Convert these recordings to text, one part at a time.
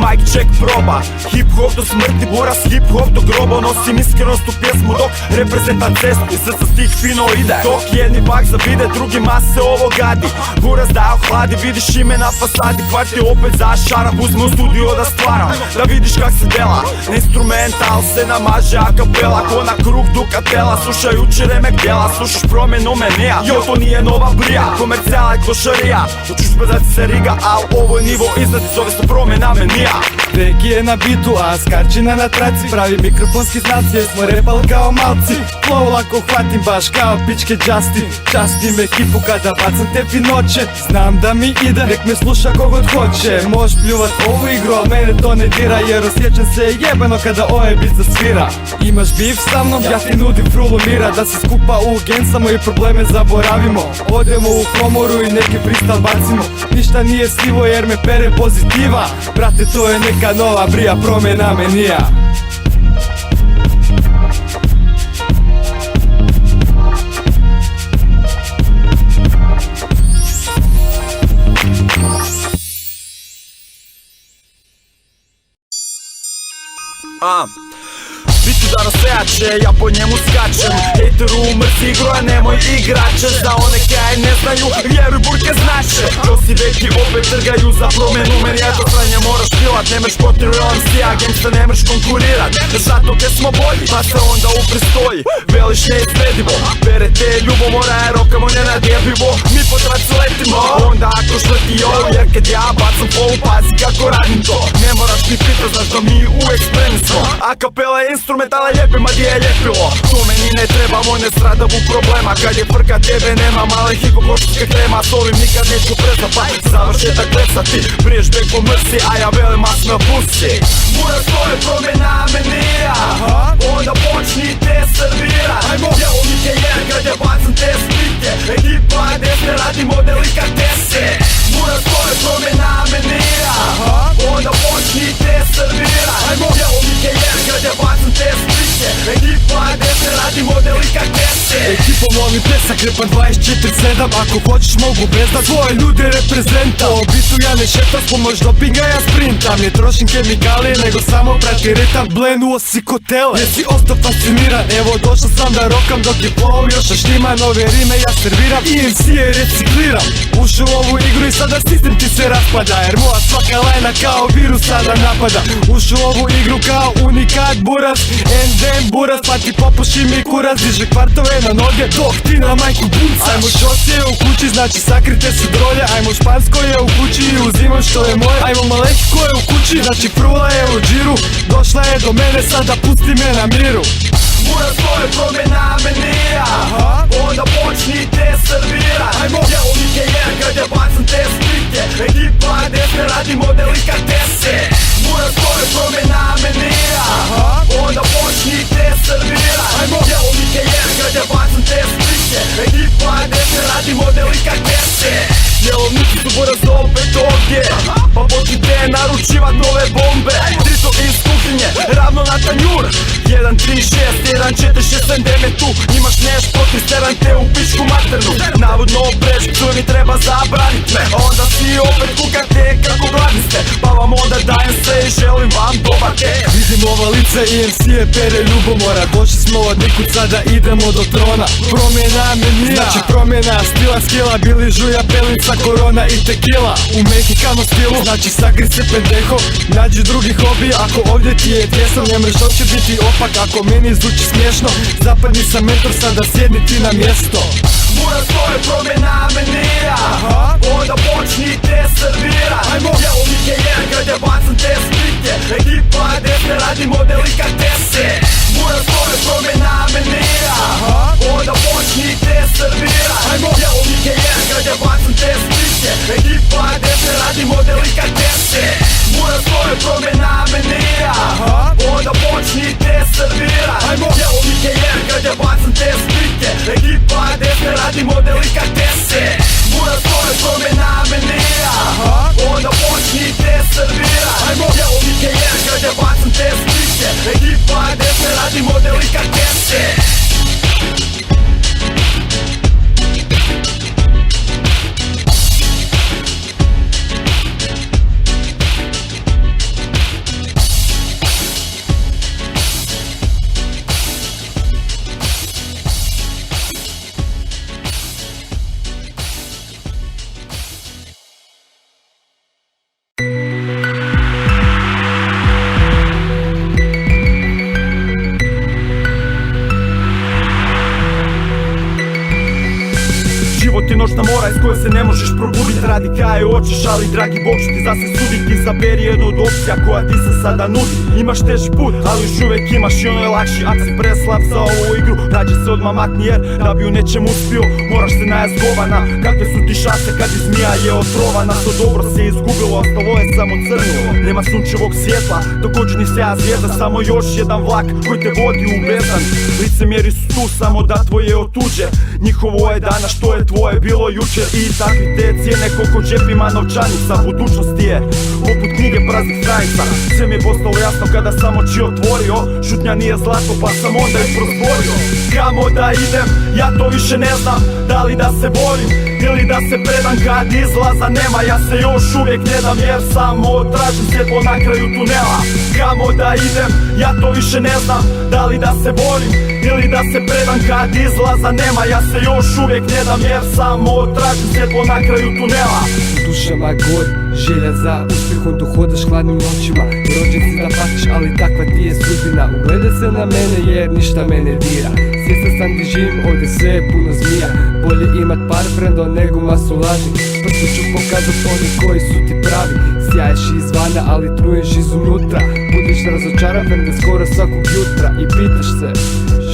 mic check proba. Hip hop do smrti, buras hip hop do groba. Nosim iskrenost u pjesmu dok reprezentant cestu i srca stih fino ide. Dok jedni bak zavide, drugima se ovo gadi. Buras da ohladi, vidiš ime na fasadi. Kvart je opet zašaran, uzme u studio da stvaram. Da vidiš kak se dela, na instrumental se namaže a kapela. Ko na krug Dukatela, slušajući remek djela. Slušaš promjenu menija, jo to nije nova brija. Komercijala je klošarija, hoćeš bezati se riga, al ovo je nivo iznad, zove se promjena menija. Regije na bitu, a skarčina na traci. Pravi mikrofonski znaci, jer smo repali kao malci. Flow lako hvatim baš kao pičke Justin. Častim ekipu kada bacam te finoće. Znam da mi ide, nek me sluša kogod hoće. Možeš pljuvat ovu igru, al mene to ne dira, jer osjećam se jebeno kada ovaj bit zasvira. Imaš bif sa mnom, ja ti nudim frulu mira. Da se skupa u gensamo i probleme zaboravimo. Odemo u komoru i neki freestyle bacimo. Ništa nije sivo jer me pere pozitiva. Brate, to je neka nova brija, promjena menija. Biću danas jače, ja po njemu skačem. Hateru mrzi igru, a nemoj igrače. Za one kaj ne znaju, vjeruj burke znače. Josi veki opet trgaju za promjenu menija. To sranje moraš pilat, nemaš potrebu MC-a. Gangsta nemaš konkurirat, zato te smo bolji. Pa se onda upristoji, veliš neizvedivo. Berete ljubomora, jer okamo ne nadjebivo. Mi po traci letimo, onda ako šleti jo. Jer kad ja bacam flow, pazi kako radim to. Ne moraš mi pitat, znaš da mi uvek spremni smo. A kapela je instrumentala ljepima gdje je ljepilo. To meni ne treba, moj ne stradav u problema. Kad je frka tebe nema, male hip-hop-oštovske krema. S ovim nikad neću prezapa, završetak plesati. Briješ bek po mrsi, a ja velim a smell pussy. Buras to je promjena menija, onda počni te servirat. Djelovnik je jer kad je bacam te slike. Ekipa desne radimo delikatese. Buras to je promjena menija, onda počni te servirat. Djelovnik je jer kad je bacam te slike. Ekipa desne radimo delikatese. Ekipa volim pesak, repan 24/7. Ako hoćeš mogu bez da tvoje ljude reprezenta. Po bitu ja ne šetam, s pomoć dopinga ja sprintam. Ne trošim kemikalije, nego samo prati ritam. Blenuo si ko tele, jesi ostao fasciniran. Evo došao sam da rokam dok je flow još štima. Nove rime ja serviram, EMC je recikliram. Ušao u ovu igru i sada sistem ti se raspada. Jer moja svaka lajna kao virus sada napada. Ušao u ovu igru kao unikat buras. And then buras, pa ti popuši mi kurac. Diže kvartove na noge, dok ti na majku buncaš. Ajmo šos je u kući, znači sakrite se drolje. Ajmo špansko je u kući i uzimam što je moje. Ajmo malehko je u kući, znači frula je u džiru. Došla je do mene, sada pusti me na miru. Buras to je promjena menija, onda počni te servirat. Djelovnik je jer kad je bacam te slike. Ekipa desne radimo delikatese. Buras to je promjena menija, onda počni te servirat. Djelovnik je jer kad je bacam te slike. Ekipa desne radimo delikatese. Djelovnici su buras opet ovdje, pa počnite naručivat nove bombe. Trito iz kuhinje, ravno na tanjur. 1-3-6, 1-4-6 tu. Imaš neš protiv, steran te u pičku maternu. Navodno preškicu mi treba zabranit me. Onda svi opet kukate kako gladni ste. Pa vam onda dajem sve i želim vam dobar tek. Vidim ova lica i MC je pere ljubomora. Došli smo od nikud, sada idemo do trona. Promjena menija, znači promjena stila, skila. Bili žuja, pelinca, korona i tequila. U mexicano stilu, znači sagri se pendeho. Nađi drugi hobi, ako ovdje ti je tjesno. Ne mreš hoće biti opak, ako meni zvuči smiješno. Zapadni sam mentor, sada sjedni ti na mjesto. Buras to je promjena menija, onda počni te servirat. Djelovnik je jer kad je bacam te slike. Ekipa desne radimo delikatese. Buras to je promjena menija, onda počni te servirat. Djelovnik je jer kad je bacam te slike. Ekipa desne radimo delikatese. Buras to je promjena menija, onda počni te servirat. Djelovnik je jer kad je bacam te slike. Ekipa desne radimo delikatese. Buras to je promjena menija, onda počni te servirat. Djelovnik je jer kad je bacam te slike. Ekipa desne radimo delikatese. Život je noćna mora iz koje se ne možeš probudit. Radi kaj hoćeš, ali dragi Bog će ti zase sudit. Izaberi jednu od opcija koja ti se sada nudi. Imaš teži put, ali još uvijek imaš i ono je lakši. Ako si preslab za ovu igru, rađe se odmah makni, jer da bi u nečem uspio moraš se najest govana. Kakve su ti šanse kad i zmija je otrovana? To dobro se izgubilo, ostalo je samo crnilo. Nema sunčevog svjetla, također ni sjaja zvijezda. Samo još jedan vlak koji te vodi u bezdan. Licemjeri su tu samo da tvoje otuđe. Njihovo je danas što je tvoje bilo jučer. I takvi te cijene koliko džepima novčanica. Budućnost je poput knjige praznih stranica. Sve mi je postalo jasno kada sam oči otvorio. Šutnja nije zlato pa sam onda i prozborio. Kamo da idem, ja to više ne znam. Da li da se borim ili da se predam kad izlaza nema. Ja se još uvijek ne dam jer samo tražim svjetlo na kraju tunela. Kamo da idem, ja to više ne znam. Da li da se borim ili da se predam kad izlaza nema. Ja se još uvijek ne dam jer samo tražim svjetlo na kraju tunela. Dušama gori, želja za uspjehom, tu hodaš hladnim noćima. Rođen si da patiš, ali takva ti je sudbina. Ugledaj se na mene jer ništa mene dira. Svjestan sam gdje živim, ovdje sve je puno zmija. Bolje imat par frendo nego masu laži. Prsto ću pokazat oni koji su ti pravi. Sjaješ izvana, ali truješ izunutra. Budeš razočaran da skoro svakog jutra. I pitaš se,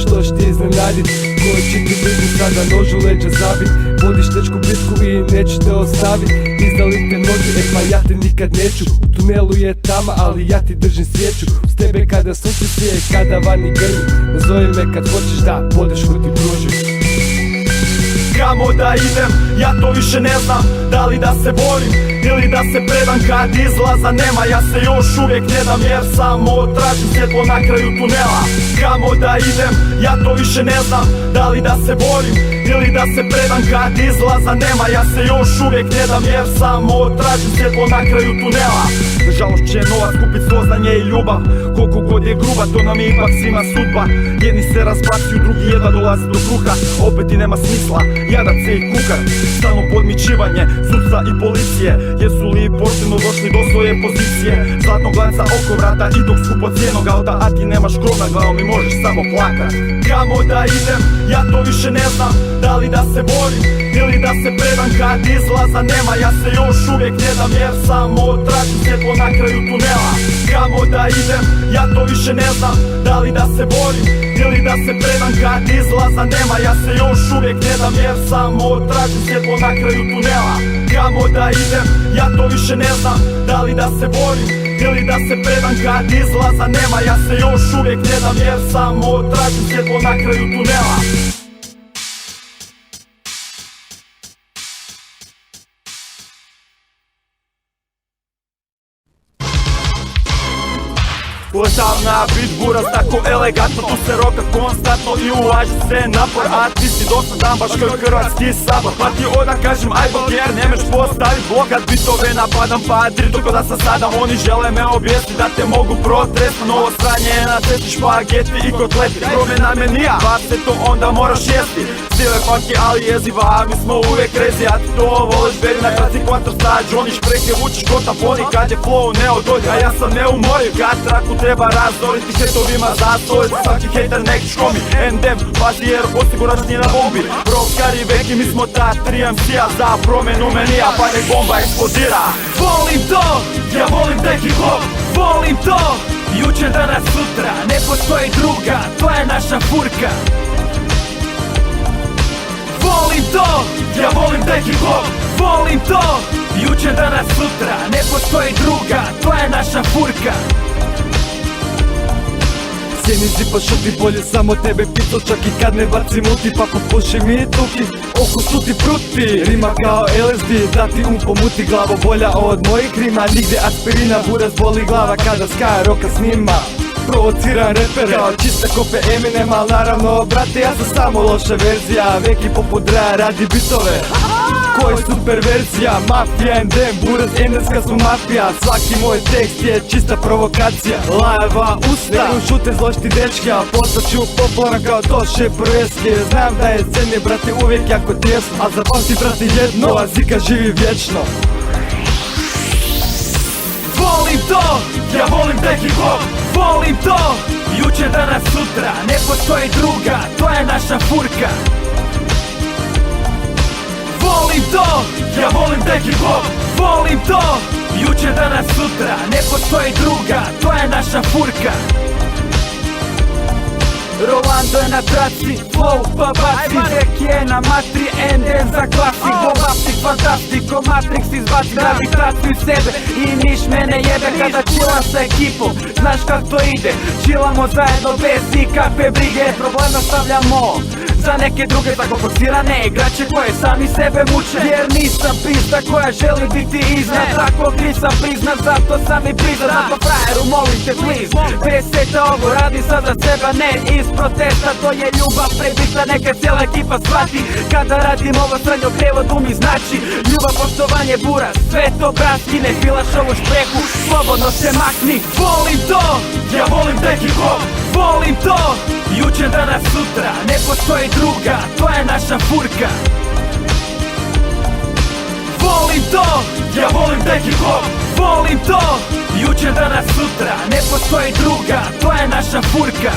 što će ti iznenadit? Koji će ti blizu sada nožu leđa zabit? Vodiš tečku bitku i neću te ostavit. Izdali te noge, e pa ja te nikad neću. U tunelu je tama, ali ja ti držim svijeću. Uz tebe kada sunce sije, kada vani grmi. Nazovi me kad hoćeš da podršku ti pružim. Kamo da idem, ja to više ne znam. Da li da se borim ili da se predam kad izlaza nema. Ja se još uvijek ne dam jer samo tražim svjetlo na kraju tunela. Kamo da idem, ja to više ne znam. Da li da se borim ili da se predam kad izlaza nema. Ja se još uvijek ne dam jer samo tražim svjetlo na kraju tunela. Nažalost će novac kupit spoznanje i ljubav. Koliko god je gruba, to nam je ipak svima sudba. Jedni se razbacuju, drugi jedva dolaze do kruha. Opet i nema smisla jadat se i kukat. Stalno podmićivanje sudca i policije. Jesu li pošteno došli do svoje pozicije? Zlatnog glanca oko vrata i tog skupocijenog auta. A ti nemaš krov nad glavom i možeš samo plakat. Kamo da idem, ja to više ne znam. Da li da se borim ili da se predam kad izlaza nema. Ja se još uvijek ne dam jer samo tražim svjetlo na kraju tunela. Kamo da idem, ja to više ne znam. Da li da se borim ili da se predam kad izlaza nema. Ja se još uvijek ne dam jer samo tražim svjetlo na kraju tunela. Kamo da idem, ja to više ne znam. Da li da se borim ili da se predam kad izlaza nema. Ja se još uvijek ne dam jer samo tražim svjetlo na kraju tunela. Uletam na beat, buraz tako elegantno. Tu se roka konstantno i uvaži se napor. A ti si dosadan baš kao Hrvatski sabor. Pa ti odmah kažem aj bok jer nemeš postavit blok. Kad bitove napadam pa doko da sam sadam. Oni žele me objestit da te mogu protresti. Novo sranje je na cesti, špageti i kotleti. Promjena menija, pa se to onda moraš jesti. Stil je funky ali jeziva, a mi smo uvijek crazy. A ti to voliš baby na kraci kvantor star Johnny. Špreke vučiš ko tamponi kad je flow neodolj. A ja sam neumoriv kad traku treba razoriti hetovima zastorit. Svaki hater nekiš homi Endem, pazi jer osiguraš nije na bombi. Brovskari veki, mi smo ta 3 MC-a za promjenu menija, pa nek bomba eksplodira. Volim to, ja volim taj hip hop. Volim to, jučer, danas, sutra. Ne postoji druga, to je naša furka. Volim to, ja volim taj hip hop. Volim to, jučer, danas, sutra. Ne postoji druga, to je naša furka. Sjenici pa šuti, bolje samo tebe pitao. Čak i kad ne bacim ulti pa popuši mi tuki. Oko su ti pruti, rima kao LSD. Da ti pomuti glavo, bolja od mojih rima. Nigdje aspirina, buraz boli glava kada Sky Rocka snima. Provociram repere kao čista kope Eminem. Al naravno brate, ja sam samo loša verzija. Veki poput Drea radi bitove koji su perverzija. Mafija, endem, buraz, endeska su mafija. Svaki moj tekst je čista provokacija. Lajeva usta, ne šute zlošti dečki. A postat ću popularan kao Toše Projeski. Znam da je scene brate uvijek jako tjesno. A zapamti brate jedno, ova zika živi vječno. Volim to, ja volim taj hip hop. Volim to, jučer, danas, sutra. Ne postoji druga, to je naša furka. Volim to, ja volim taj hip hop, volim to. Juče, danas, sutra, ne postoji druga, to je naša furka. Rolando je na traci, flow pa baci, Deki je na matri, NDN za klasik. Bombastik, fantastiko, Matrix izbaci gravitaciju iz sebe i niš mene jebe. Kada čilam sa ekipom, znaš kak to ide, čilamo zajedno bez ikakve brige. Problem ostavljamo za neke druge tako forsirane igrače koje sami sebe muče. Jer nisam pizda koja želi biti iznad, tako nisam priznat, zato sam i priznat. Zato frajeru molim te please, preseta ovo, radi sad za sebe, ne iz protesta. To je ljubav prebita, neka cijela ekipa shvati. Kada radim ovo sranje u prevodu mi znači ljubav, poštovanje, buraz, sve to bratski. Ne filaš ovu šprehu, slobodno se makni. Volim to, ja volim taj hip hop, volim to. Juče, danas, sutra, ne postoji druga, to je naša furka. Volim to, ja volim taj hip hop, volim to. Juče, danas, sutra, ne postoji druga, to je naša furka.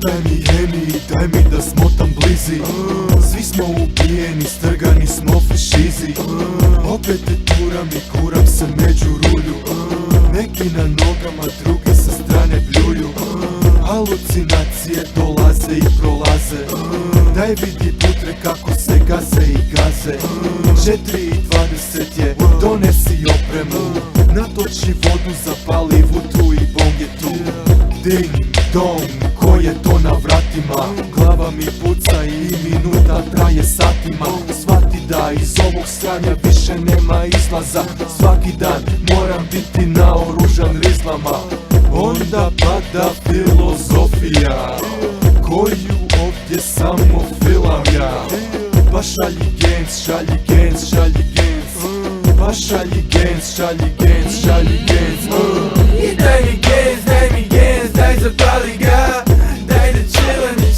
Daj mi heni, daj mi da smotam blizi. Svi smo ubijeni, strgani smo frišizi. Opet te turam i kuram se među rulju. Neki na nogama, drugi sa strane bljuju. Halucinacije dolaze i prolaze. Daj vidi putre kako se gaze i gaze. 4:20 je, donesi opremu. Natoči vodu, zapali vutru i bong je tu. Ding dong, ko je to na vratima? Glava mi puca i minuta traje satima. Shvati da iz ovog sranja više nema izlaza. Svaki dan moram biti naoružan rizlama. Onda pada filozofija koju ovdje samo filam ja. Pa šalji gens, šalji gens, šalji gens. Pa šalji gens, šalji gens, šalji gens. I daj mi gens, daj mi gens, daj zapali ga. Daj da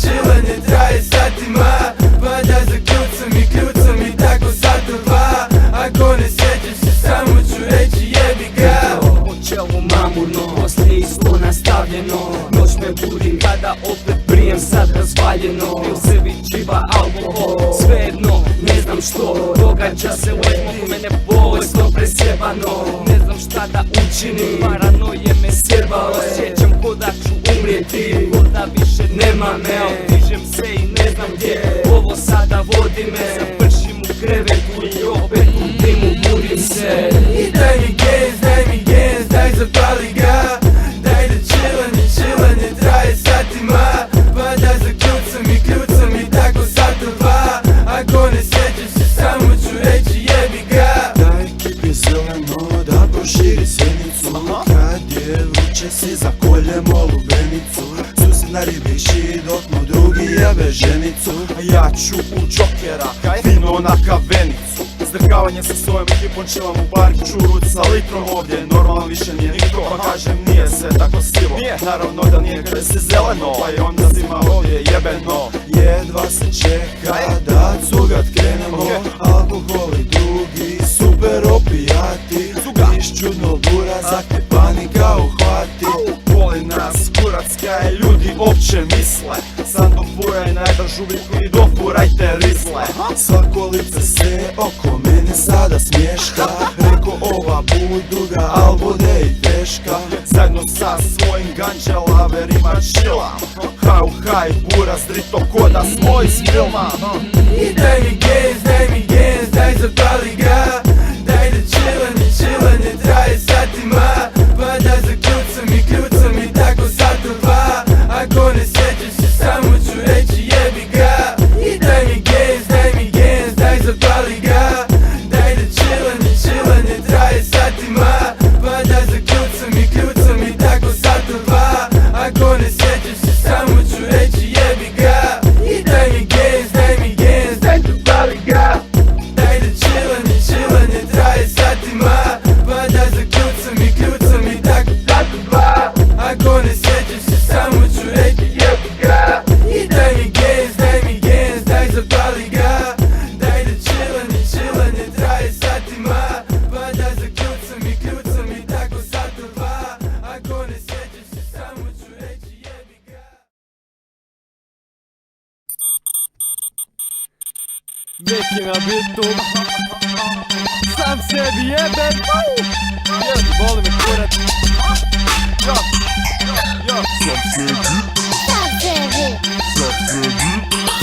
chillanje traje satima. Pa da zakljucam i tako sata dva. Ako ne sjećaš se samo ću reći jebi ga. Počelo mamurno, poslije isto nastavljeno. Noć me budim kada opet prijem sad razvaljeno. Pil se vičiva alkohol, svejedno ne znam što. Događa se uvijek, mene bolesno presjebano. Ne znam šta da učinim, paranoje me sjebalo. Osjećam ko da ću umrijeti, ko da više nema me. Dižem se i ne znam gdje, ovo sada vodi me. Završim u krevetu i opet u dimu budim se. I daj mi gens, daj zapali ga. Daj da chillanje traje satima. Pa da zakljucam i tako sata dva. Ako ne sjećaš se samo ću reći jebi ga. Da ekipi zeleno, da proširi sjenicu. Kad je vruće si zakoljemo lubenicu. Susjed na ribiši dok mu drugi jebe ženicu. A ja ću u Jokera, vino na kavenicu. Zdrkavanje sa svojom ekipom, čilam u barkiću, ruci sa litrom ovdje. Normalno više nije niko, pa kažem nije sve tako sivo. Naravno da nije kada se zeleno, pa je onda zima ovdje jebeno. Jedva se čeka da cugat krenemo. Alkohol i drugi super opijati. Niš čudno burazak te panika uhvati. Voli nas kurac kaj ljudi opće misle. Sam dofuraj najdržu viku i dofurajte rizle. Svako lice se oko mene sada smješka. Reko ova buduga, al bude i teška. Zajedno sa svojim ganđelaverima čilam. Haj u haj, buraz, drito ko da smo iz filma. I daj mi gens, daj zapali ga. Daj da chillanje traje satima. Pa da zakljucam i tako sata dva. Ako ne sjećaš se samo ću reći jebi ga. I daj mi gens, daj zapali ga. Daj da chillanje traje satima. Pa da zakljucam i tako sata dva. Ako ne sjećaš se samo ću reći jebi ga. I daj mi gens, daj zapali ga. Daj da chillanje traje satima. Beki na bitu. Sam sebi jebem. Boli me kurac. Yo, yo.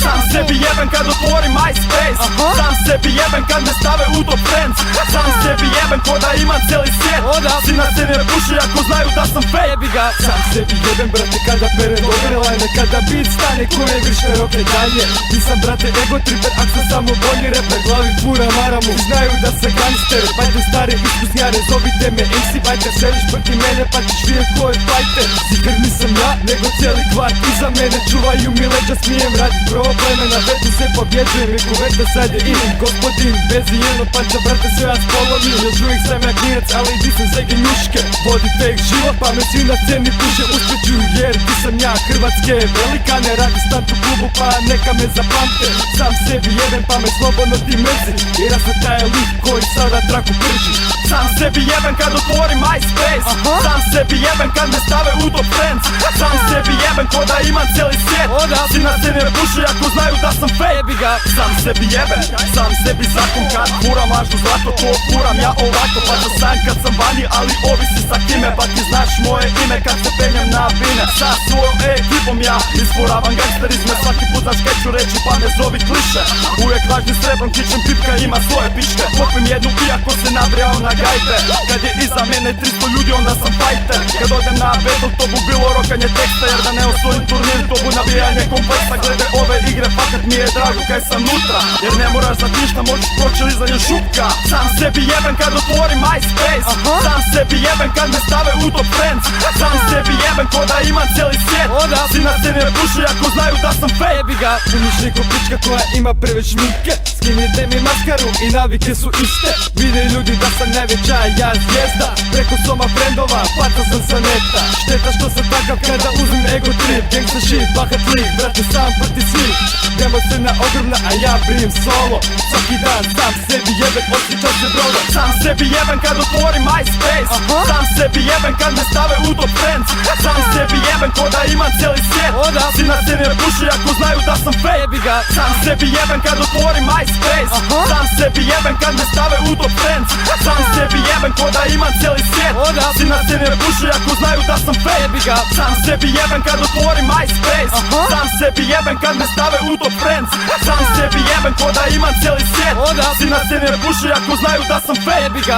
Sam sebi jebem kad otvorim MySpace. Sam sebi jebem kad me stave u top friends. Sam sebi jebem ko da imam cijeli svijet. Sina se ne puši ako znaju da sam fake. Sam sebi jebem brate kada perem dobre lajne. Kada beat stane koje više roke dalje. Nisam brate ego triper, ak sam samo bolji reper. Glavi fura maramu, znaju da sam gangster. Bajte stare iskusnjare, zovite me MC Bajter. Seliš proti mene pa ćeš vidjet ko je fighter. Zikr nisam ja, nego cijeli kvart iza mene. Čuvaju mi leđa, smijem radit probleme. Na vetu se pobjeđujem i kuveta sad je inim. Gospodin, bez jedno panča brate sve ja spolomim. Još uvijek sam ja klinac, ali di sam zege njuške. Vodi fake život pa me svi na sceni puše. Uspjeću jer di sam ja hrvatske velikane. Radi stant u klubu pa neka me zapamte. Sam sebi jebem pa me slobodno ti mrzi. Jer ja sam taj lik koji sada traku prži. Sam sebi jebem kad otvorim MySpace. Sam sebi jebem kad me stave u top friends. Sam sebi jebem ko da imam cijeli svijet. Sina se ne puši ako znaju da sam fake. Sam sebi jebem, sam sebi zakon kad furam lažno zlato ko furam ja ovako. Pa da sam kad sam vani ali ovisi sa kime. Pa ti znaš moje ime kad se penjem na bine. Sa svojom ekipom ja isforavam gangsterizme. Svaki put znaš kaj ću reći pa me zovi kliše. Uvijek lažni srebrom kičem, pipka ima svoje pičke. Popim jednu iako se nabrijao na gajbe. Kad je iza mene 300 ljudi onda sam fighter. Kad odem na battle to bu bilo rokanje teksta. Jer da ne osvojim turnir to bu nabijanje kompleksa. Glede ove igre fakat mi je drago kaj sam nutra. Jer ne moraš znat ništa, možeš proći lizanje šupka. Sam sebi jebem kad otvorim MySpace. Sam sebi jebem kad me stave u top friends. Sam sebi jebem ko da imam cijeli svijet. Sina se ne puši ako znaju da sam fake. Puniš neko pička koja ima preveč šminke. Skinite mi maskaru i navike su iste. Vide ljudi da sam najveća ja zvijezda. Preko soma frendova pata sam sa neta. Šteta što sam takav kada uzmem ego trip. Gangsta shit, bahat lik, brate sam proti svih. Demo scena ogromna a ja brijem solo. Svaki dan sam sebi jebem, osjećam se broda. Sam sebi jebem kad otvorim MySpace. Sam sebi jebem kad me stave u top friends. Sam sebi jebem ko da imam cijeli svijet. Sina se ne puši ako znaju da sam fake. Sam sebi jebem kad otvorim MySpace. Sam sebi jebem kad me stave u top friends. Sam sebi jebem ko da imam cijeli svijet. Sina se ne puši ako znaju da sam fake. Sam sebi jebem kad otvorim MySpace. Sam sebi jebem kad me stave u top friends. Sam sebi jebem ko da imam cijeli svijet. Sina se ne puši ako znaju da sam fake.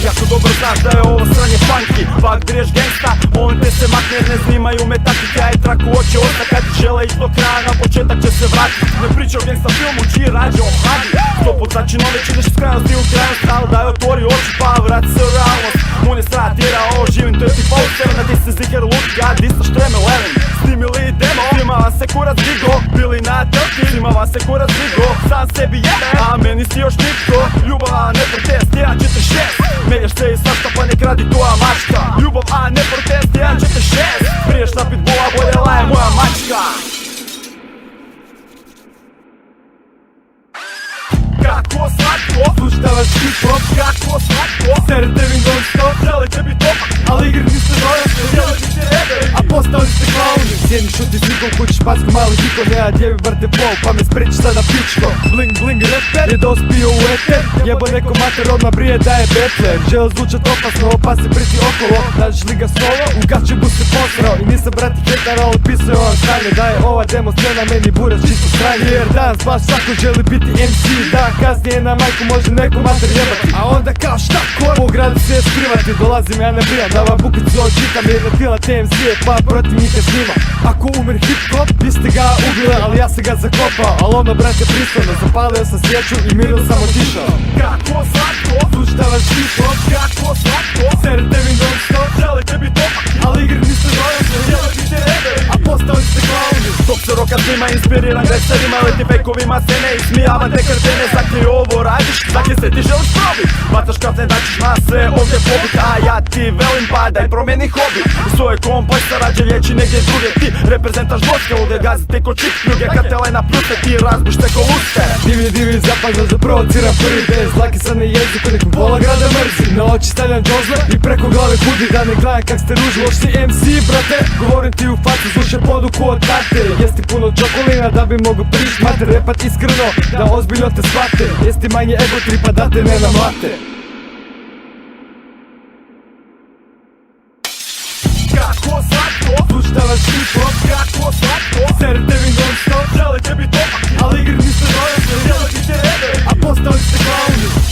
Jako dobro znaš da je ovo sranje funky. Fak driješ gangsta, molim te se makne jer ne zanimaju me takvih. Ja i traku oči osta kad ti žele iz do kraja na početak će se vratit. Ne priča o gangsta filmu čiji rađe o hadi. 100 znači nove činiš s krajnosti u krajnost. Ali daj otvori oči pa vrati se u realnost. Mun je srat jer ja ovo živim 24/7. A ti se ziher lutki, a di sa štreme levim. Snimili demo, svima vam se kurac digo. Bili na telki, svima vam se kurac digo. Sam sebi jebe, a meni si još nitko. Ljubav a ne protest, 1-4-6. Menjaš se i svašta pa nek radi tvoja mačka. Ljubav a ne protest, 1-4-6. Priješ na pitbulla, bolje laje moja mačka. Kako slatko, Sluštavaš hip-hop, kako slatko. serete mi non stop. Žele tebi topak, Ali igri niste dorasli, žele biti rebeli. a postali ste klauni. Sjediš šuti slikom kući pasku mali hiko. Nema djevi vrte pol pa me spriči sada pičko. Bling bling reper je dospio u eter. Jebo neko mater odmah brije da je betler. Žele zvučat opasno, opasi priti okolo. Dađeš li ga solo, u gačebu se posrao. I nisam brati hetar, ali pisao vam stanje. Da je ova demo scena meni burac čisto stranje. Jer danas baš svako želi biti MC. Da kasnije na majku može neko mater jebati. A onda kao šta ko? Po gradu se skrivati, dolazim ja ne brijam. Da vam bukicu očitam jer ne tila TMZ-e pa protiv njih ne snima. Ako umir hip hop, vi ste ga ubile, ali ja sam ga zakopao. Ali ono brate pristojno, zapalio sam svijeću i mirno sam otišao. Kako slatko, Sluštavaš hip hop, kako slatko. serete mi non stop. Žele tebi topak, Ali igri niste dorasli, žele biti rebeli. a postali ste klauni. Dok se roka snima, inspiriran gangsterima, leti fejkovima se ne ismijavam te kretene. Zaki ovo radiš, zaki se ti želiš probit, bacaš kazne da ćeš nas sve ovdje pobit. A ja ti velim pa daj promijeni hobi, svoje kompleksa rađe liječi negdje druge. Ti reprezentaš vodske, ovdje gazite ko čik pljuge, kartele na pljuste, ti razbuš te ko luster. Divlji zapad da provociram prvi bez laki sad na jeziku, nek mi pola grada mrzi. Na oči stavljam džozle i preko glave budi, da ne gledam kak ste ružni. Loš si MC brate, govorim ti u facu, slušaj poduku od tate. Jesti puno čokolina da bi mogu priš mate, repat iskreno da ozbiljno te shvate. Jesti manje ego tripa da te ne namlate. Kako slatko, Sluštavaš hip-hop, kako slatko, sere tebi non stop, žele tebi topak, ali igri niste dojeli, žele ti te rebe, a postali ste klauni.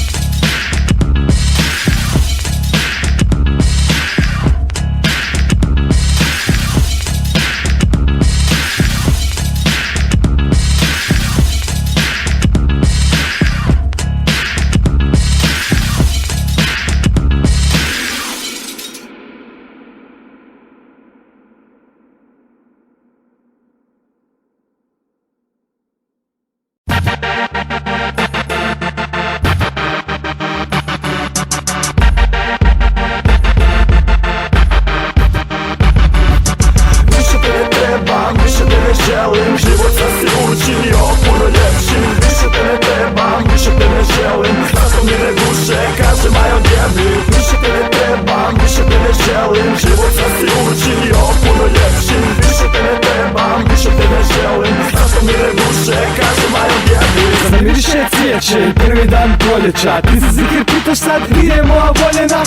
želim, život sam si učinio puno ljepšim. Više te ne trebam, više te ne želim, zato mi ne duše, kaže Majo djebi. Više te ne trebam, više te ne želim, život sam si učinio puno ljepšim. Više te ne trebam, više te ne želim, zato mi ne duše, kaže Majo djebi. Sada miriše cvijeće i prvi dan proljeća, ti se zikr pitaš sad gdje je moja voljena.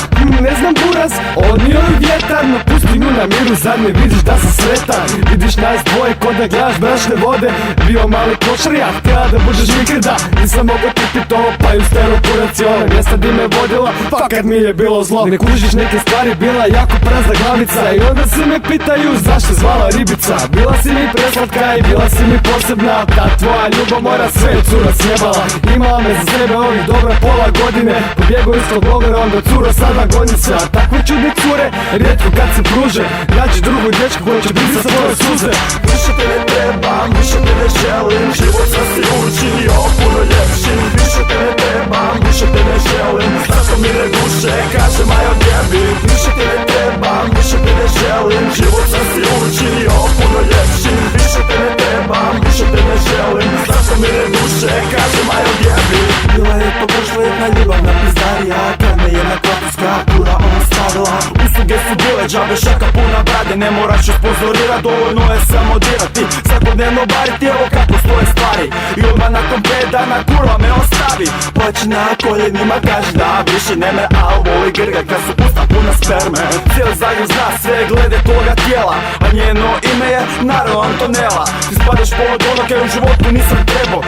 Ne znam buraz, odnio je vjetar, no pusti nju na miru, zad ne vidiš da sam sretan. Vidiš nas dvoje ko da gledaš brašne vode, bio mali košar, ja htjela da budeš mikrda. Nisam mogao trpit ovo pa ju stero kurac i ona mjesta di me vodila, fakat mi je bilo zlo. Ne kužiš neke stvari, bila jako prazna glavica, i onda se me pitaju zašto zvala ribica. Bila si mi preslatka i bila si mi posebna, ta tvoja ljubomora sve je cura sjebala. Imala me za sebe ovih dobra pola godine, pobjegao ispod blogera, onda cura sada gonica. Takve čudne cure, rijetko kad se pruže, nađi drugu dječku koja će brisat svoje suze. Više te ne trebam, više te ne želim, život sam si učinio puno ljepšim. Više te ne trebam, više te ne želim, zato mi ne duše, kaže Majo djebi. Više te ne trebam, više te ne želim, život sam si učinio puno ljepšim. Više te ne trebam, više te ne želim, zato mi ne duše, kaže Majo djebi. Bila je to prošla jedna ljubavna pizdarija, kad me jedna kvatinska kura ona stavila. Usluge su bile džabe, šaka puna brade, ne moraš upozorirat, dovoljno je samo dirati. Svakodnevno bariti, evo kako stoje stvari, i odmah nakon 5 dana kurva me ostavi. Plaći na koljenima, kaže da više ne me, al voli grga kad su usta puna sperme. Cijeli Zagreb zna sve glede toga tijela, a njeno ime je naravno Antonella. Ti spadaš pod ono kaj u životu nisam trebao,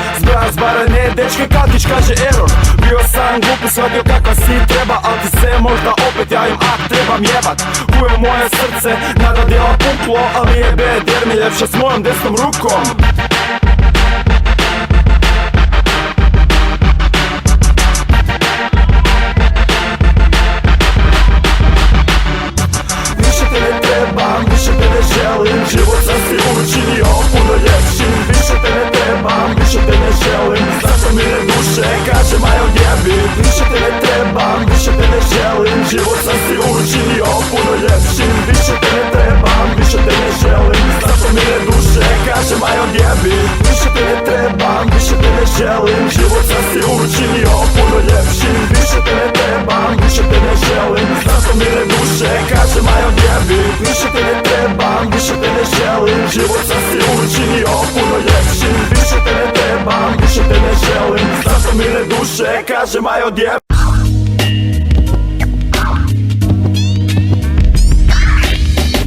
zbarane dečke Katić kaže error. Bio sam glup i shvatio kakva si treba, al ti se možda opet javim ak trebam jebat. Kujo moje srce, nada djela puklo, al nije bed jer mi ljepša s mojom desnom rukom. Više te ne trebam, više te ne želim, život sam si učinio puno ljepšim. Više te ne trebam, više te ne želim, zato mi ne duše, kaže Majo djebi. Više te ne trebam, više te ne želim, život sam si učinio puno ljepšim. Više te ne trebam, više te ne želim, zato mi ne duše, kaže Majo djebi. Više te ne trebam, više te ne želim, život sam si učinio puno ljepšim. Više te ne trebam, više te ne želim, zato mi ne duše, kaže Majo djebi. Više te ne trebam, više te ne želim, život sam si učinio puno ljepšim. Više te ne trebam, više te ne želim, zato mi ne duše, kaže Majo djebi.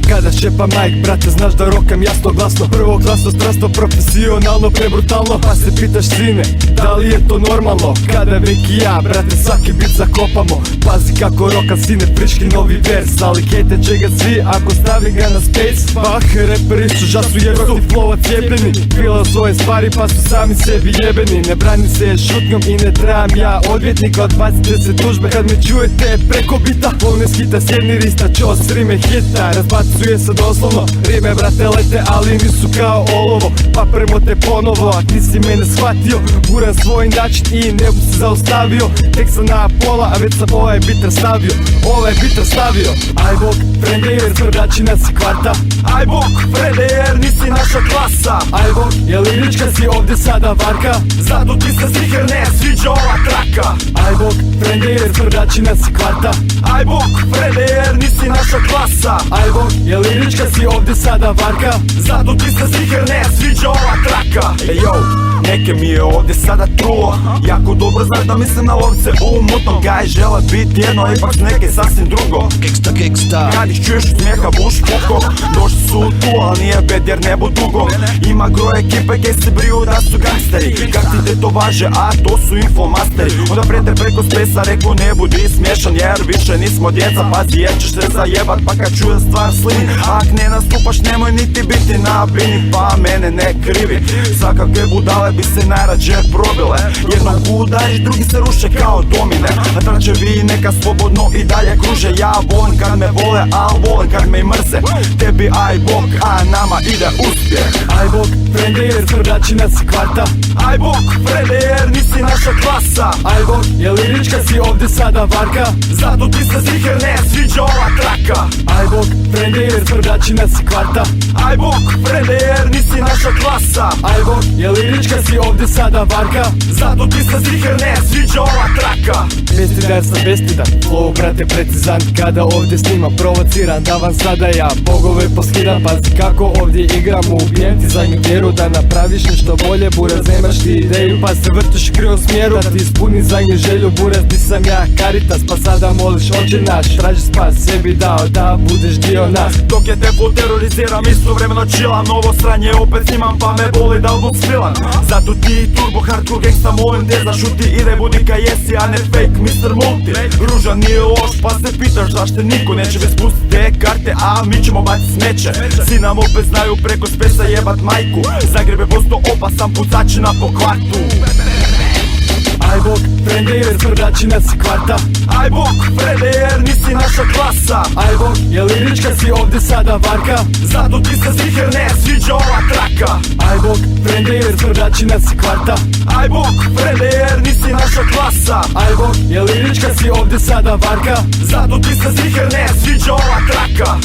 Kada šepa majk, brate, znaš da rokam jasno glasno. Prvo glasno, strasno, profesionalno, prebrutalno. Pa se pitaš sine, da li je to normalno? Kada vek i ja, brate, svaki bit zakopamo. Pazi kako rokam sine, friški novi vers. Ali hejte će ga svi, ako stavim ga na space. Bah, reperi su žasu jebati, flova cijepljeni. Bila svoje stvari pa su sami sebi jebeni. Ne brani se šutnjom i ne trebam ja odvjetnika. Odbacite se tužbe kad me čujete preko bita. Polne skita, sjedni rista, čos, rime hita. Razbacuje sa doslovno. Rime brate lete, ali nisu kao olovo. Pa premo te ponovo, ak nisi mene shvatio. Guram svoj način i ne bu se zaustavio. Tek sam na pola, a već sam ovaj bit rastavio. Aj bok, frende jer tvrdačina si kvarta. Aj bok, frende jer nisi naša klasa. Aj bok, je lirička si ovdje sada varka. Zato ti se stiher ne sviđa ova traka. Aj bok, frende jer tvrdačina si kvarta. Aj bok, frende jer nisi naša klasa. Aj bok, je lirička si ovdje sada varka. Zato ti se stiher ne sviđa ova traka. Ej yo, neke mi je ovdje sada trulo. Jako dobro znaš da mislim na lovce u mutnom. Gaj žele biti jedno, ipak su neke sasvim drugo. Gangsta. Kad ih čuješ smijeha buš poko. Došli su tu, ali nije bed jer ne bu dugo. Ima gro ekipe kaj se briju da su gangsteri. Kak ti te to važe, a to su infomasteri. Onda preter preko spesa rekao ne budi smješan jer više nismo djeca. Pazi jer ćeš se zajebat pa kad čuje stvar slini. Ak ne nastupaš nemoj niti biti na bini, pa mene ne krivi. Svakakve budale bi se najrađe probile. Jednom udariš, drugi se ruše kao domine. A tračevi neka slobodno i dalje kruže. Ja volim kad me vole, al volim kad me i mrze. Tebi aj bok, a nama ide uspjeh. Aj bok, frende jer tvrdačina si kvarta. Aj bok, frende jer nisi naša klasa. Aj bok, je lirička si ovdje sada varka. Zato ti se stiher ne sviđa ova traka. Aj bok, frende jer tvrdačina si kvarta. Aj bok, frende jer nisi naša klasa. Aj bok, je lirička si ovdje sada varka. Zato ti se stiher ne sviđa ova traka. Bestidar sam bestidar, flow brate precizan. Kada ovdje snimam provociran, da vam sada ja bogove poskidam. Pazi kako ovdje igram, ubijem ti zadnju vjeru. Da napraviš nešto bolje, buraz nemaš ti ideju. Pa se vrtiš u krivom smjeru, da ti ispuni zadnju želju. Buraz ti sam ja Caritas, pa sada moliš oče naš. Traži spas, sebi dao da budeš dio nas. Dok je tempo teroriziram, istovremeno chillam. Novo sranje opet snimam pa me boli da album spilan. Zato ti turbo hardcore gangsta molim te zašuti i ne budi ka jesi, a ne fake Mr. Multi. Ružan nije loš pa se pitaš zašto niko neće bez pustiti te karte, a mi ćemo baciti smeće. Svi nam opet znaju preko spesa jebat majku. Zagreb je posto opasan pucačina po kvartu. Aj bok, frende jer tvrdačina si kvarta. Aj bok, frende jer nisi naša klasa. Aj bok, je lirička si ovdje sada varka. Zato ti se stiher ne sviđa ova traka. Aj bok, frende jer tvrdačina si kvarta. Aj bok, frende jer nisi naša klasa. Aj bok, je lirička si ovdje sada varka. Zato ti se stiher ne sviđa ova traka.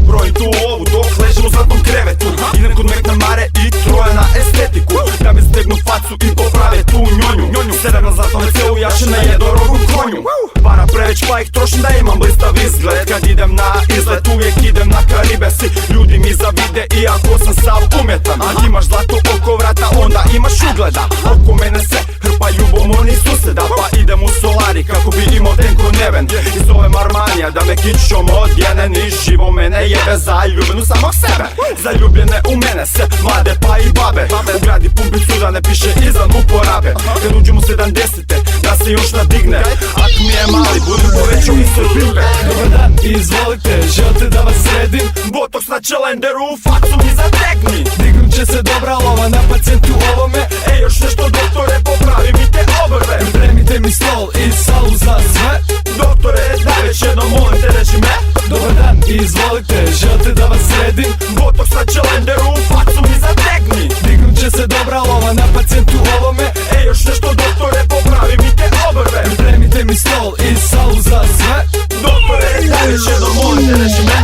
Brojim tu lovu dok ležim u zlatnom krevetu. Idem kod McNamare i troje na estetiku. Da mi stegnu facu i poprave tu njonju. Sedam na zlatnom WC-u, jašem na jedorogom konju. Para preveć pa ih trošim da imam blistav izgled. Kad idem na izlet uvijek idem na Karibe. Svi ljudi mi zavide iako sam sav umjetan. Ako imaš zlato oko vrata onda imaš ugleda. Oko mene se hrpa ljubomornih susjeda. Pa idem u solari kako bi imao tenko neven. I zovem Armanija da me kičom odjene. Ni živo mene jebe, zaljubljenu samog sebe. Zaljubljene u mene se mlade pa i babe. Ugradi pumpicu da ne piše izvan uporabe. Kad uđem u 70-te da se još nadigne. Ak mi je mali budem povećao i srbipe. Dobar dan, izvolite, želite da vas sredim? Botox na čelenderu, u facu mi zategni. Dignut će se dobra lova na pacijentu ovome. Ej još nešto doktore, popravi mi te obrve. Pripremite mi stol i salu za sve. Doktore, daj već jednom molim te reži me. Dobar dan, izvolite, želite da vas sredim? Botox na čelenderu, u facu mi zategni. Dignut će se dobra lova na pacijentu ovome. Ej još nešto doktore, popravi mi te obrve. Pripremite mi stol i salu za sve. Doktore, daj već jednom molim te reži me.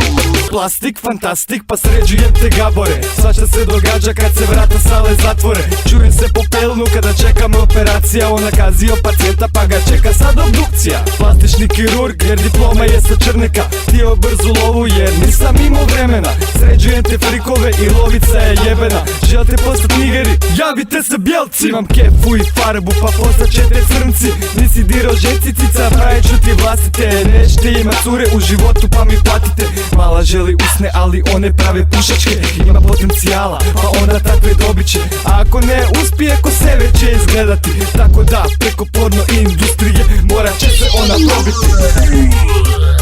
Plastik, fantastik, pa sređujem te gabore. Svašta se događa kad se vrata sale zatvore. Čujem se po pelnu kada čekam operacija. On nakazio pacijenta pa ga čeka sad obdukcija. Plastični kirurg jer diploma je sa Črneka. Htio brzu lovu jer nisam imao vremena. Sređujem te frikove i lovica je jebena. Želite postat nigeri, javite se bjelci. Imam kefu i farbu pa postat ćete crnci. Nisi dirao ženci cica, pravit ću ti vlastite. Nećete imat cure u životu pa mi platite. Mala želi usne, ali one prave pušačke. Ima potencijala, pa ona takve dobit će. A ako ne uspije, ko sebe će izgledati. Tako da, preko porno industrije morat će se ona probiti.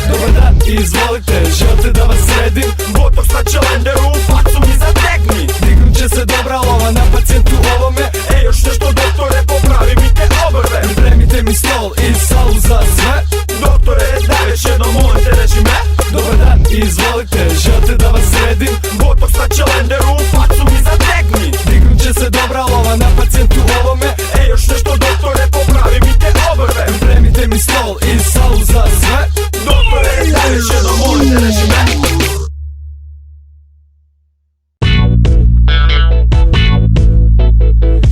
Dobar dan, izvolite, želite da vas sredim? Botox na čelenderu, facu mi zategni. Dignut će se dobra lova na pacijentu ovome. Ej, još nešto doktore, popravi mi te obrve. Pripremite mi stol i salu za sve. Doktore, daj već jednom, molim te, reži me. Dobar dan, izvolite, želite da vas sredim? Botox na čelenderu, facu mi zategni. Dignut će se dobra lova na pacijentu ovome. Ej, još nešto doktore, popravi mi te obrve. Pripremite mi stol i salu za sve. Doktore, daj već jednom, molim te, reži me.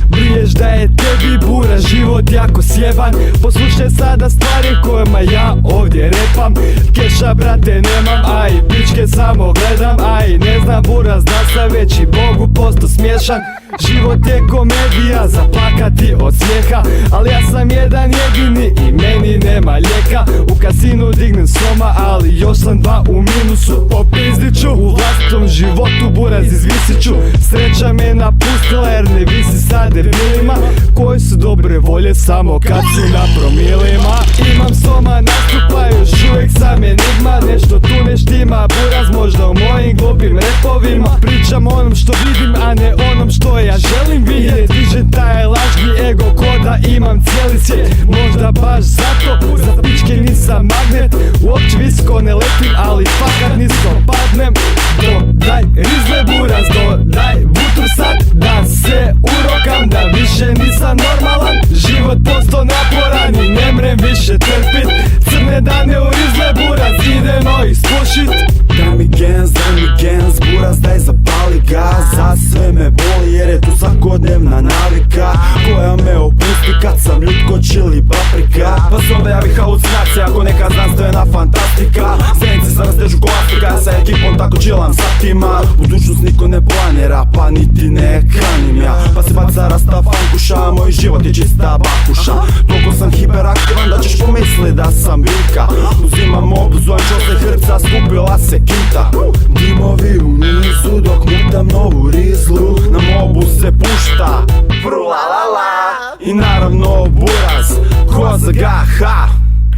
Briješ da je tebi bura život jako sjeban. Poslušaj sada stvari kojima ja ovdje repam. Keša brate nemam, a i pičke samo gledam. A i ne znam buraz da sam već i Bogu posto smiješan. Život je komedija, zaplakati od smijeha. Ali ja sam jedan jedini i meni nema lijeka. U kasinu dignem soma, ali još sam dva u minusu. Popizdit ću u vlastitom životu, buraz izvisit ću. Sreća me napustila jer ne visi sa debilima koji su dobre volje samo kad su na promilima. Imam soma, nastupa, još uvijek sam enigma. Nešto tu ne štima, buraz možda u mojim glupim repovima. Pričam onom što vidim, a ne onom što ja želim vidjeti. Dižem taj lažni ego ko da imam cijeli svijet. Možda baš zato za pičke nisam magnet. Uopće visoko ne letim, ali fakat nisko padnem. Dodaj rizle buraz, dodaj vutru sad, da se urokam, da više nisam normalan. Život posto naporan i ne mrem više trpit. Crne dane u rizle buraz, idemo ih spušit. Daj mi gens, buraz daj zapali gaz. Za sve me boli jer je tu svakodnevna navika koja me opusti kad sam ljudko čili paprika. Pa zove javi halucinacija ako neka znanstvena fantastika. Zenice sam rastežu klasika, ja sa ekipom tako čilam satima. Budućnost niko ne planira, pa niti ne kanim ja. Pa se baca rasta fankuša, moj život je čista bakuša. Toliko sam hiperaktivan da ćeš pomisli da sam biljka. Uzimam obzor, se hrpca, skupila se kinta. Dimovi u nizu dok mutam novu rizlu. Na mobu se pušta vrula la la. I naravno buraz ko za gaha.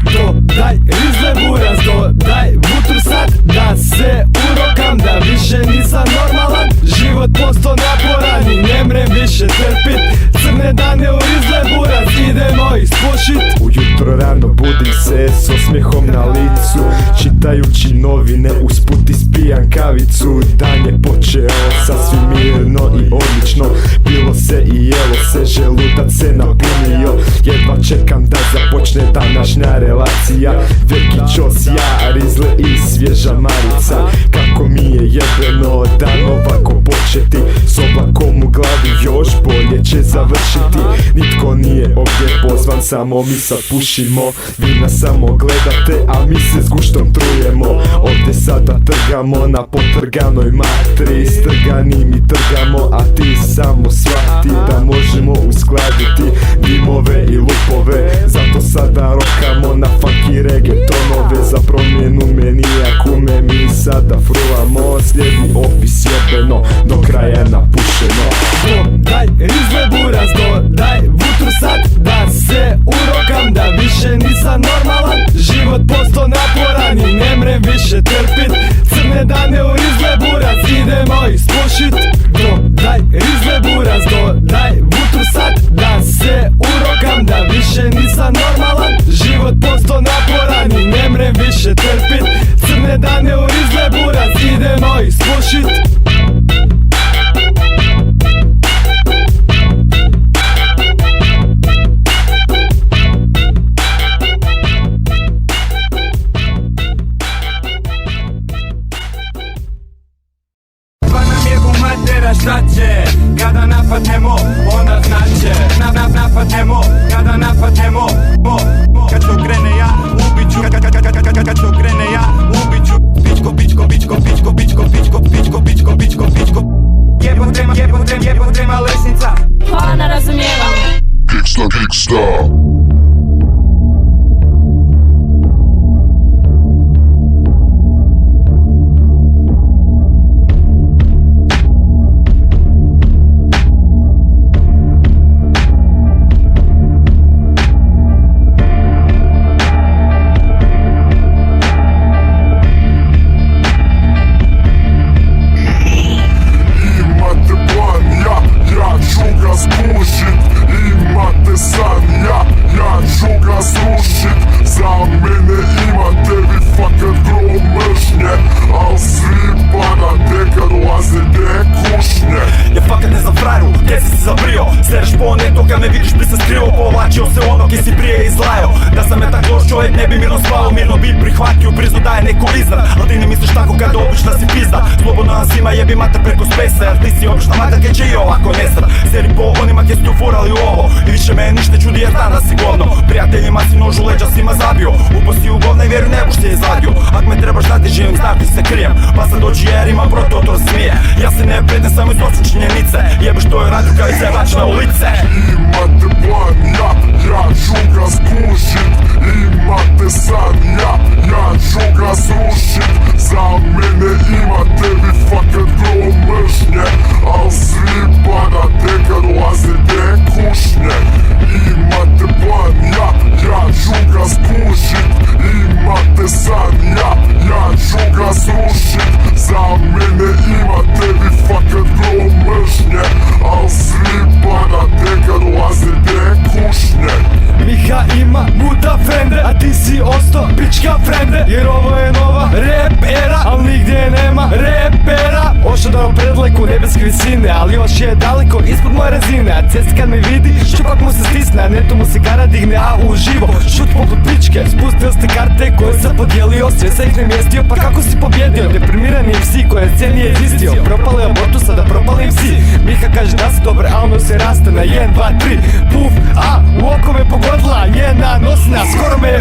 Dodaj rizle buraz, dodaj vutru sad, da se urokam, da više nisam normalan. Život posto naporan i ne mrem više trpit. Crne dane u rizle buraz, idemo ih spušit. Ujutro rano budim se s osmijehom na licu, čitajući novine usput ispijam kavicu. Dan je počeo sasvim mirno i odlično, pilo se i jelo se, želudac se napunio. Jedva čekam da započne današnja relacija. Veliki čos, ja, rizle i svježa marica. Kako mi je jebeno dan ovako početi, s oblakom u glavi još bolje će završiti. Nitko nije ovdje pozvan, samo mi sad pušimo. Vi nas samo gledate, a mi se s guštom trujemo. Ovdje sada trgamo na potrganoj matri. Strgani mi trgamo, a ti samo shvati da možemo uskladiti dimove i lupove. Zato sada rokamo na funky reggaetonove. Za promjenu menija kume mi sada frulamo. Slijedi opis jebeno, do kraja napušeno. Dodaj rizle buraz, dodaj vutru sad, da se urokam, da više nisam normalan. Život posto naporan i ne mrem više trpit. Crne dane u rizle buraz, idemo ih spušit. Dodaj rizle buraz, dodaj vutru sad, da se urokam, da više nisam normalan. Život posto naporan i ne mrem više trpit. Crne dane u rizle buraz, idemo ih spušit. me vidiš bi se skrivo, povlačio se ono ki si prije izlajao. Da sam me tak loš čovjek ne bi mirno spao, mirno bi prihvatio priznu da je neko iznad. Al ti ne misliš tako kada obična si pizda. Slobodno nam svima jebi mater preko spesa, jer ti si obična mater kaj će i ovako nestat. Seri po onima kje su furali u ovo i više me ništa čudi jer danas si govno. Prijateljima si nož u leđa svima zabio, upo si u govna i vjeruj ne boš se izvadio. Ak me trebaš znati živim, znaš ti se krijem, pa sad dođi jer imam proto to smije. Ja se ne prednem samo iz osu činjenice, jebeš to je radio kao i se vraći na ulice. Imate plan, ja ću ga spušit. Imate san, ja ću ga srušit. Za mene imate vi fakat grlo mržnje, al svi padate kad ulazite kušnje. Imate plan, ja ću ga spušit. Imate san, ja ću ga srušit. Za mene imate vi fakat grlo mržnje, al svi padate kad ulazite kušnje. Miha ima muta frende, a ti si osto pička frende. Jer ovo je nova rap era, al nigdje nema repera. Ošao da vam predleku nebeske visine, ali još je daleko ispod moje razine. A cesti kad me vidi, šupak mu se stisne, a neto mu se kara digne, a uživo šut poput pičke. Spustio ste karte koje sam podijelio, sve sa ih namjestio, pa kako si pobjedio? Deprimirani MC koje scen nije izistio, propale abortu, sada propali MC. Miha kaže da si dobar, a ono se raste na 1, 2, 3 puf, a u oko me pogodila njena nosna, skoro me je